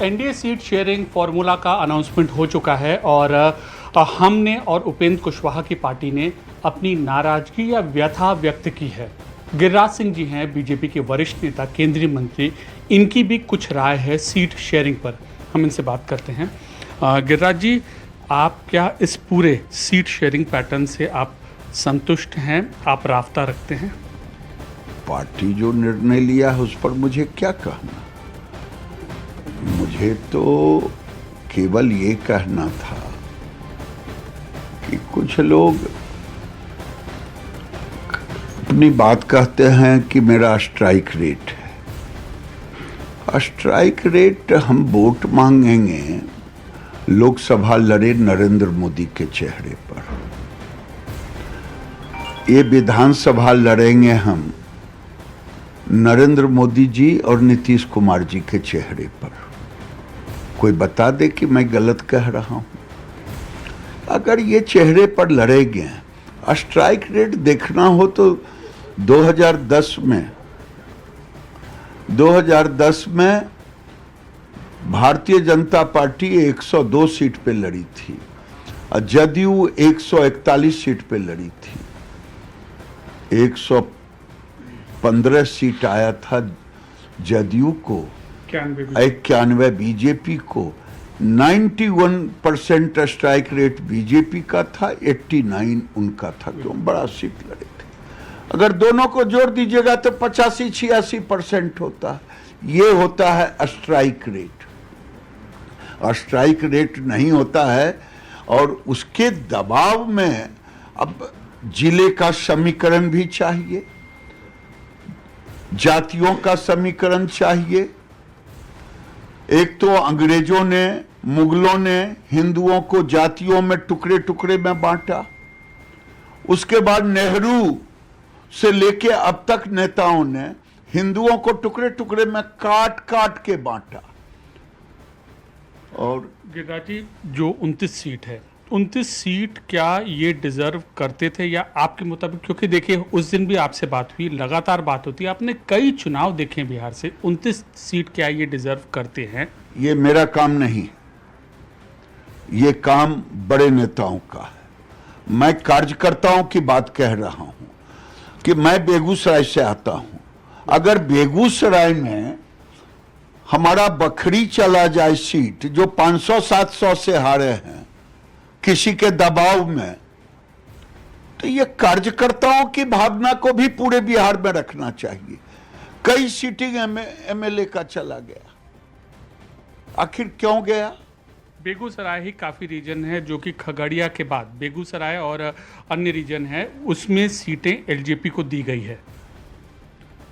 NDA seat sharing formula का announcement हो चुका है और हमने और उपेंद्र कुशवाहा की पार्टी ने अपनी नाराजगी या व्यथा व्यक्त की है। गिरिराज सिंह जी हैं बीजेपी के वरिष्ठ नेता, केंद्रीय मंत्री, इनकी भी कुछ राय है सीट शेयरिंग पर। हम इनसे बात करते हैं। गिरिराज जी, आप क्या इस पूरे सीट शेयरिंग पैटर्न से आप संतुष्ट हैं? आप राफ्ता रखते हैं? पार्टी जो निर्णय लिया है उस पर मुझे क्या कहना। मुझे तो केवल ये कहना था कि कुछ लोग अपनी बात कहते हैं कि मेरा स्ट्राइक रेट है। स्ट्राइक रेट हम वोट मांगेंगे, लोकसभा लड़े नरेंद्र मोदी के चेहरे पर, ये विधानसभा लड़ेंगे हम नरेंद्र मोदी जी और नीतीश कुमार जी के चेहरे पर। कोई बता दे कि मैं गलत कह रहा हूं। अगर ये चेहरे पर लड़ेंगे, स्ट्राइक रेट देखना हो तो 2010 में भारतीय जनता पार्टी 102 सीट पे लड़ी थी और जदयू 141 सीट पे लड़ी थी। 115 सीट आया था जदयू को, 91 बीजेपी को, 91% स्ट्राइक रेट बीजेपी का था, 89 उनका था। क्यों? बड़ा सीट लड़े थे। अगर दोनों को जोड़ दीजिएगा तो 85-86% होता है। ये होता है स्ट्राइक रेट। स्ट्राइक रेट नहीं होता है और उसके दबाव में अब जिले का समीकरण भी चाहिए, जातियों का समीकरण चाहिए। एक तो अंग्रेजों ने, मुगलों ने हिंदुओं को जातियों में टुकड़े टुकड़े में बांटा। उसके बाद नेहरू से लेके अब तक नेताओं ने हिंदुओं को टुकड़े टुकड़े में काट काट के बांटा। और गिरिराज जी, जो 29 सीट है, 29 सीट क्या ये डिजर्व करते थे या आपके मुताबिक? क्योंकि देखिए, उस दिन भी आपसे बात हुई, लगातार बात होती है, आपने कई चुनाव देखे बिहार से। 29 सीट क्या ये डिजर्व करते हैं? ये मेरा काम नहीं, ये काम बड़े नेताओं का है। मैं कार्यकर्ताओं की बात कह रहा हूं कि मैं बेगूसराय से आता हूं। अगर बेगूसराय में हमारा बखरी चला जाए सीट, जो 500-700 से हारे हैं किसी के दबाव में, तो ये कार्यकर्ताओं की भावना को भी पूरे बिहार में रखना चाहिए। कई सीटिंग एमएलए का चला गया, आखिर क्यों गया? बेगूसराय ही काफ़ी रीजन है जो कि खगड़िया के बाद बेगूसराय और अन्य रीजन है, उसमें सीटें एलजेपी को दी गई है।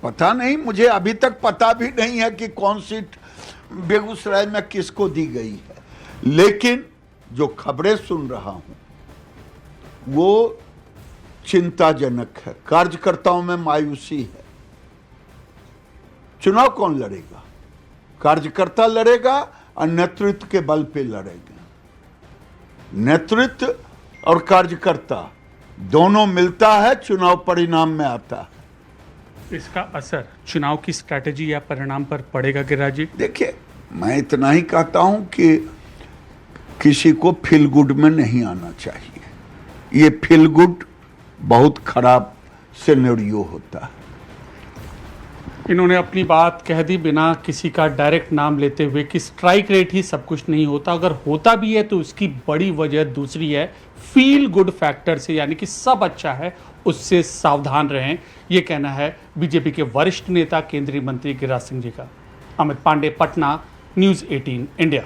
पता नहीं, मुझे अभी तक पता भी नहीं है कि कौन सीट बेगूसराय में किसको दी गई है। लेकिन जो खबरें सुन रहा हूं वो चिंताजनक है। कार्यकर्ताओं में मायूसी है। चुनाव कौन लड़ेगा? कार्यकर्ता लड़ेगा और नेतृत्व के बल पे लड़ेगा। नेतृत्व और कार्यकर्ता दोनों मिलता है, चुनाव परिणाम में आता है। इसका असर चुनाव की स्ट्रैटेजी या परिणाम पर पड़ेगा गिरिराज जी? देखिए, मैं इतना ही कहता हूं कि किसी को फील गुड में नहीं आना चाहिए। ये फील गुड बहुत खराब सिनेरियो होता है। इन्होंने अपनी बात कह दी बिना किसी का डायरेक्ट नाम लेते हुए कि स्ट्राइक रेट ही सब कुछ नहीं होता। अगर होता भी है तो उसकी बड़ी वजह दूसरी है, फील गुड फैक्टर से, यानी कि सब अच्छा है उससे सावधान रहें। ये कहना है बीजेपी के वरिष्ठ नेता, केंद्रीय मंत्री गिरिराज सिंह जी का। Amit Pandey, Patna, news 18 India.